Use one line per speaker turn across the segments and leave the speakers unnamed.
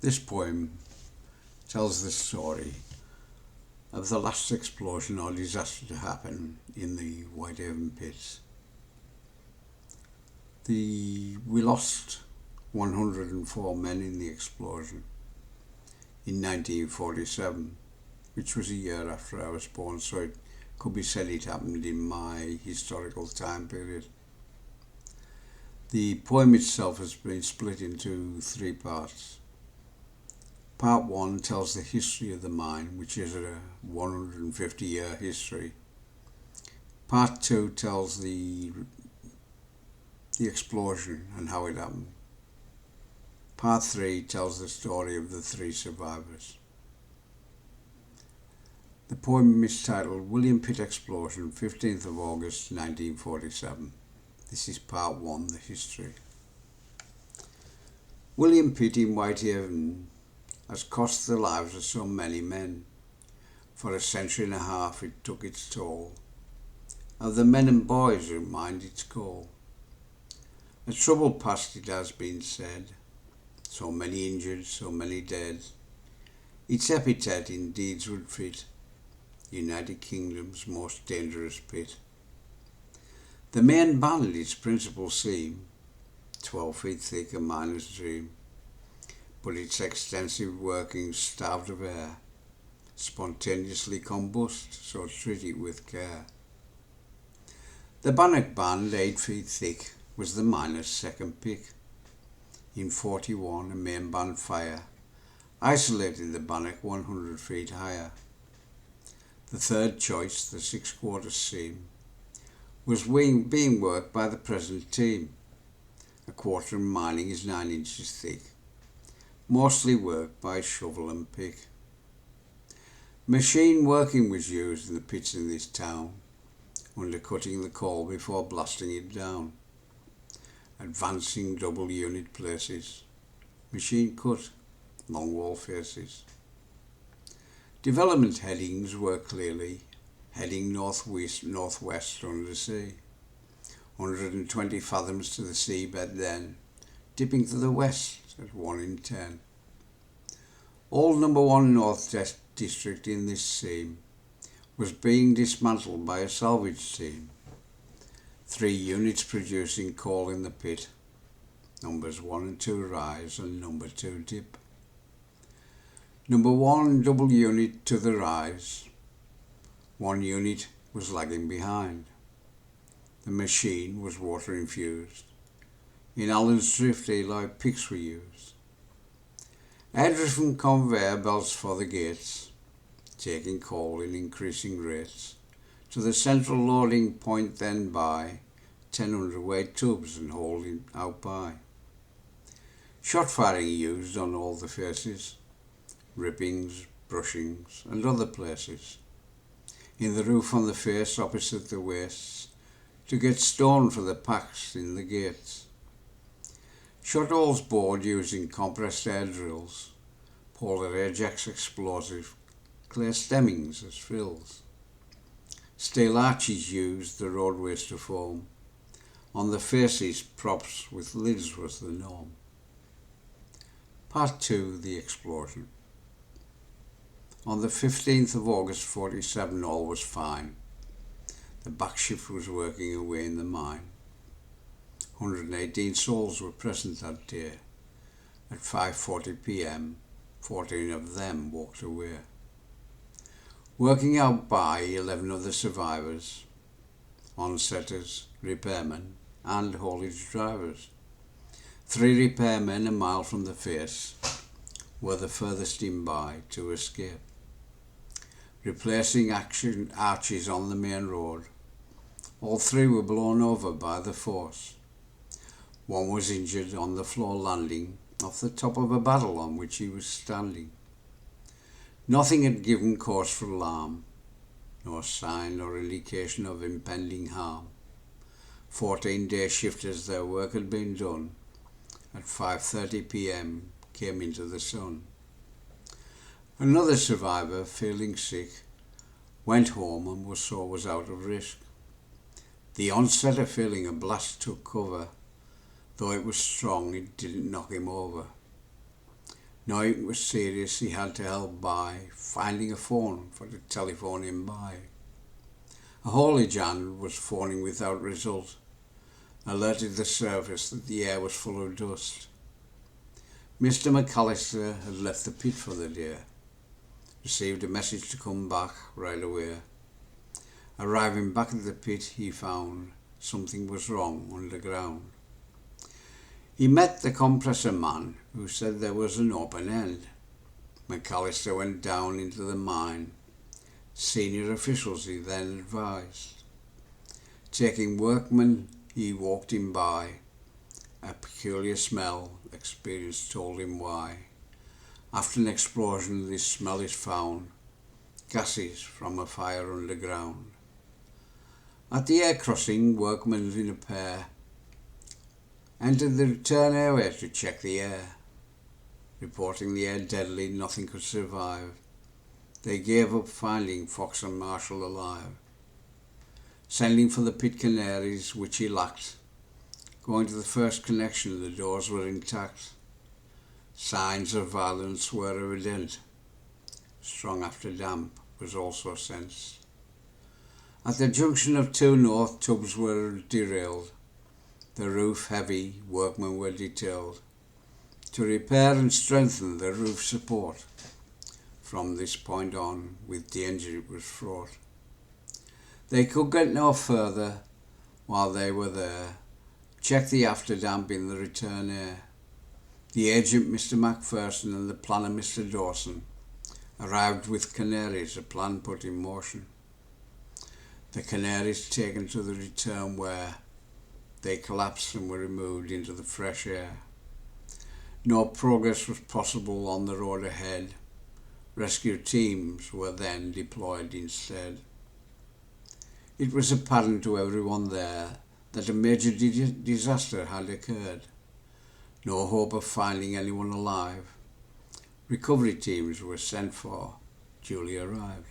This poem tells the story of the last explosion or disaster to happen in the Whitehaven pits. We lost 104 men in the explosion in 1947, which was a year after I was born, so it could be said it happened in my historical time period. The poem itself has been split into three parts. Part 1 tells the history of the mine, which is a 150-year history. Part 2 tells the explosion and how it happened. Part 3 tells the story of the three survivors. The poem is titled William Pitt Explosion, 15th of August 1947. This is Part 1, the history. William Pitt in Whitehaven has cost the lives of so many men. For a century and a half it took its toll of the men and boys who mind its call. A troubled past, it has been said, so many injured, so many dead. Its epithet in deeds would fit United Kingdom's most dangerous pit. The main band, its principal seam, 12 feet thick, a miner's dream, but its extensive workings starved of air, spontaneously combust, so treat it with care. The bannock band, 8 feet thick, was the miner's second pick. In 41, a main band fire isolated the bannock 100 feet higher. The third choice, the 6/4 seam, was being worked by the present team. A quarter in mining is 9 inches thick, mostly worked by shovel and pick. Machine working was used in the pits in this town, undercutting the coal before blasting it down. Advancing double unit places, machine cut, long wall faces. Development headings were clearly heading northwest under sea, 120 fathoms to the seabed then, dipping to the west at 1 in 10. All number 1 North District in this seam was being dismantled by a salvage team. 3 units producing coal in the pit, numbers 1 and 2 rise and number 2 dip. Number 1 double unit to the rise, 1 unit was lagging behind. The machine was water infused. In Allen's drift, Eli picks were used. Air-driven conveyor belts for the gates, taking coal in increasing rates, to the central loading point, then by 10 hundredweight tubs and holding out by. Shot firing used on all the faces, rippings, brushings and other places. In the roof on the face opposite the waists, to get stone for the packs in the gates. Shot holes bored using compressed air drills, polar air jacks explosive, clear stemmings as frills. Steel arches used the roadways to form. On the faces, props with lids was the norm. Part 2, the explosion. On the 15th of August 47, all was fine. The back shift was working away in the mine. 118 souls were present that day. At 5:40 p.m, 14 of them walked away. Working out by 11 other survivors, onsetters, repairmen and haulage drivers. 3 repairmen a mile from the face were the furthest in by to escape. Replacing arches on the main road, all 3 were blown over by the force. 1 was injured on the floor landing off the top of a barrel on which he was standing. Nothing had given cause for alarm, no sign or indication of impending harm. 14-day shifters, their work had been done. At 5:30 p.m. came into the sun. Another survivor, feeling sick, went home and was out of risk. The onsetter, feeling a blast, took cover. Though it was strong, it didn't knock him over. Knowing it was serious, he had to help by finding a phone for the telephone him by. A haulage hand was phoning without result, alerted the service that the air was full of dust. Mr. McAllister had left the pit for the day, received a message to come back right away. Arriving back at the pit, he found something was wrong underground. He met the compressor man, who said there was an open end. McAllister went down into the mine. Senior officials, he then advised. Taking workmen, he walked him by. A peculiar smell, experience told him why. After an explosion, this smell is found. Gases from a fire underground. At the air crossing, workmen in a pair entered the return area to check the air. Reporting the air deadly, nothing could survive. They gave up finding Fox and Marshall alive. Sending for the pit canaries, which he lacked. Going to the first connection, the doors were intact. Signs of violence were evident. Strong after damp was also sensed. At the junction of two north, tubs were derailed. The roof heavy, workmen were detailed to repair and strengthen the roof support. From this point on, with danger it was fraught. They could get no further while they were there. Check the after damp in the return air. The agent, Mr. Macpherson, and the planner, Mr. Dawson, arrived with canaries, a plan put in motion. The canaries taken to the return where they collapsed and were removed into the fresh air. No progress was possible on the road ahead. Rescue teams were then deployed instead. It was apparent to everyone there that a major disaster had occurred. No hope of finding anyone alive. Recovery teams were sent for, duly arrived.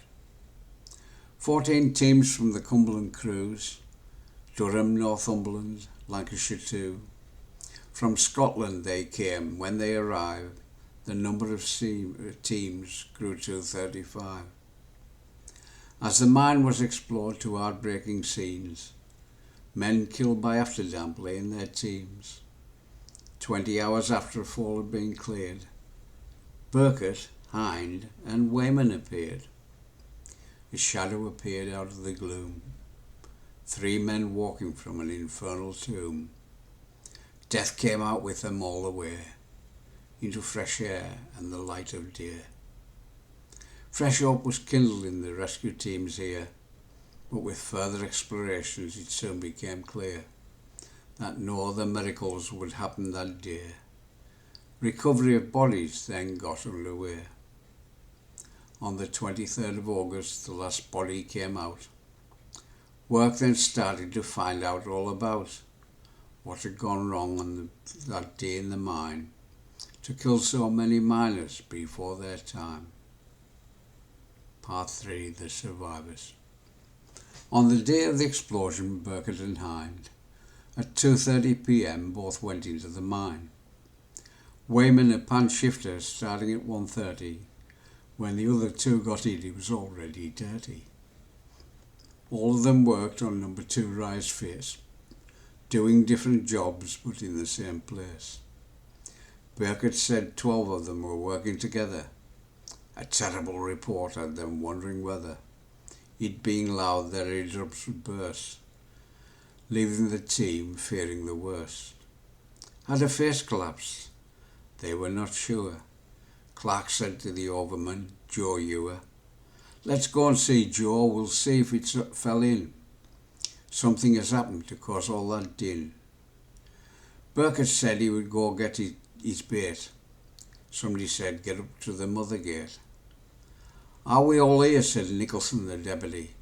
14 teams from the Cumberland crews, Durham, Northumberland, Lancashire too. From Scotland they came. When they arrived, the number of teams grew to 35. As the mine was explored to heartbreaking scenes, men killed by afterdamp lay in their teams. 20 hours after a fall had been cleared, Burkett, Hind and Wayman appeared. A shadow appeared out of the gloom. 3 men walking from an infernal tomb. Death came out with them all the way, into fresh air and the light of day. Fresh hope was kindled in the rescue teams here, but with further explorations it soon became clear that no other miracles would happen that day. Recovery of bodies then got underway. On the 23rd of August, the last body came out. Work then started to find out all about what had gone wrong on that day in the mine to kill so many miners before their time. Part 3, The Survivors. On the day of the explosion, Burkett and Hind, at 2:30 p.m, both went into the mine. Wayman, a pan shifter, starting at 1:30. When the other 2 got in, it was already dirty. All of them worked on number 2 rise face, doing different jobs but in the same place. Burkett said 12 of them were working together. A terrible report had them wondering whether, it being loud, their eardrums would burst, leaving the team fearing the worst. Had a face collapsed? They were not sure. Clark said to the overman, Joe Ewer, "Let's go and see, Joe, we'll see if it fell in. Something has happened to cause all that din." Burkett said he would go get his bait. Somebody said, "Get up to the mother gate." "Are we all here?" said Nicholson, the deputy.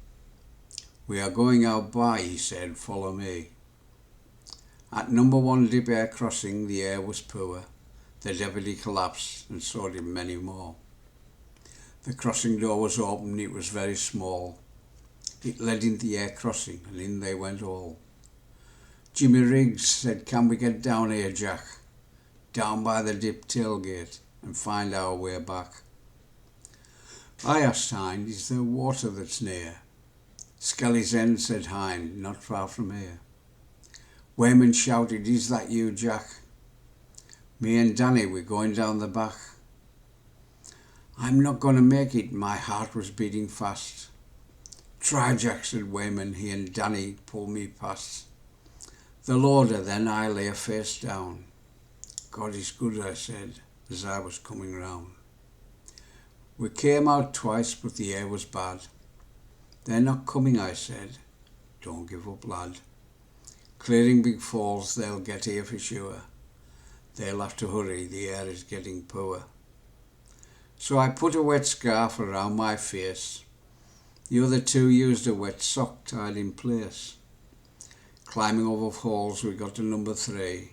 "We are going out by," he said, "follow me." At number 1 dip air crossing, the air was poor. The deputy collapsed, and so did many more. The crossing door was open. It was very small. It led into the air crossing, and in they went all. Jimmy Riggs said, "Can we get down here, Jack?" "Down by the dip tailgate." and find our way back. I asked Hind, is there water that's near? Skelly's End, said Hind, not far from here. Wayman shouted, is that you, Jack? Me and Danny, we're going down the back. I'm not going to make it, my heart was beating fast. Try, Jack, said Wayman, he and Danny pulled me past. The loader, then I lay face down. God is good, I said, as I was coming round. We came out twice, but the air was bad. They're not coming, I said. Don't give up, lad. Clearing big falls, they'll get here for sure. They'll have to hurry, the air is getting poor. So I put a wet scarf around my face. The other two used a wet sock tied in place. Climbing over falls, we got to number 3.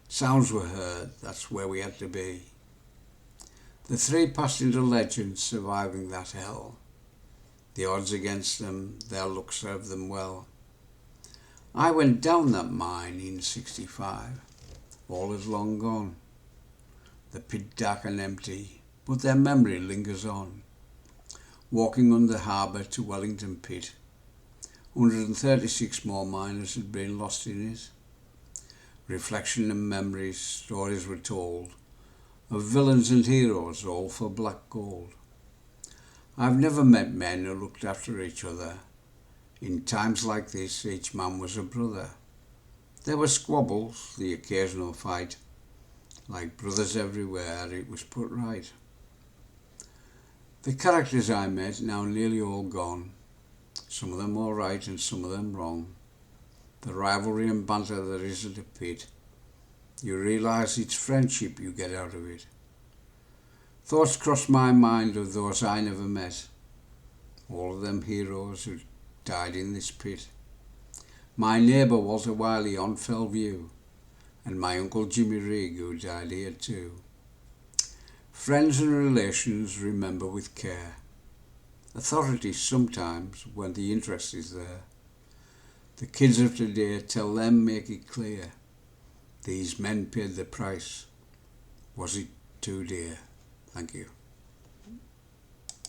Sounds were heard, that's where we had to be. The 3 passed into legend, surviving that hell. The odds against them, their luck served them well. I went down that mine in 65. All is long gone. The pit dark and empty, but their memory lingers on. Walking under harbour to Wellington Pit, 136 more miners had been lost in it. Reflection and memories, stories were told, of villains and heroes, all for black gold. I've never met men who looked after each other. In times like this, each man was a brother. There were squabbles, the occasional fight. Like brothers everywhere, it was put right. The characters I met, now nearly all gone. Some of them all right and some of them wrong. The rivalry and banter there is at a pit. You realise it's friendship you get out of it. Thoughts crossed my mind of those I never met. All of them heroes who died in this pit. My neighbour Walter Wiley on Fellview, and my uncle Jimmy Rigg who died here too. Friends and relations remember with care. Authorities sometimes, when the interest is there. The kids of today, tell them, make it clear. These men paid the price. Was it too dear? Thank you.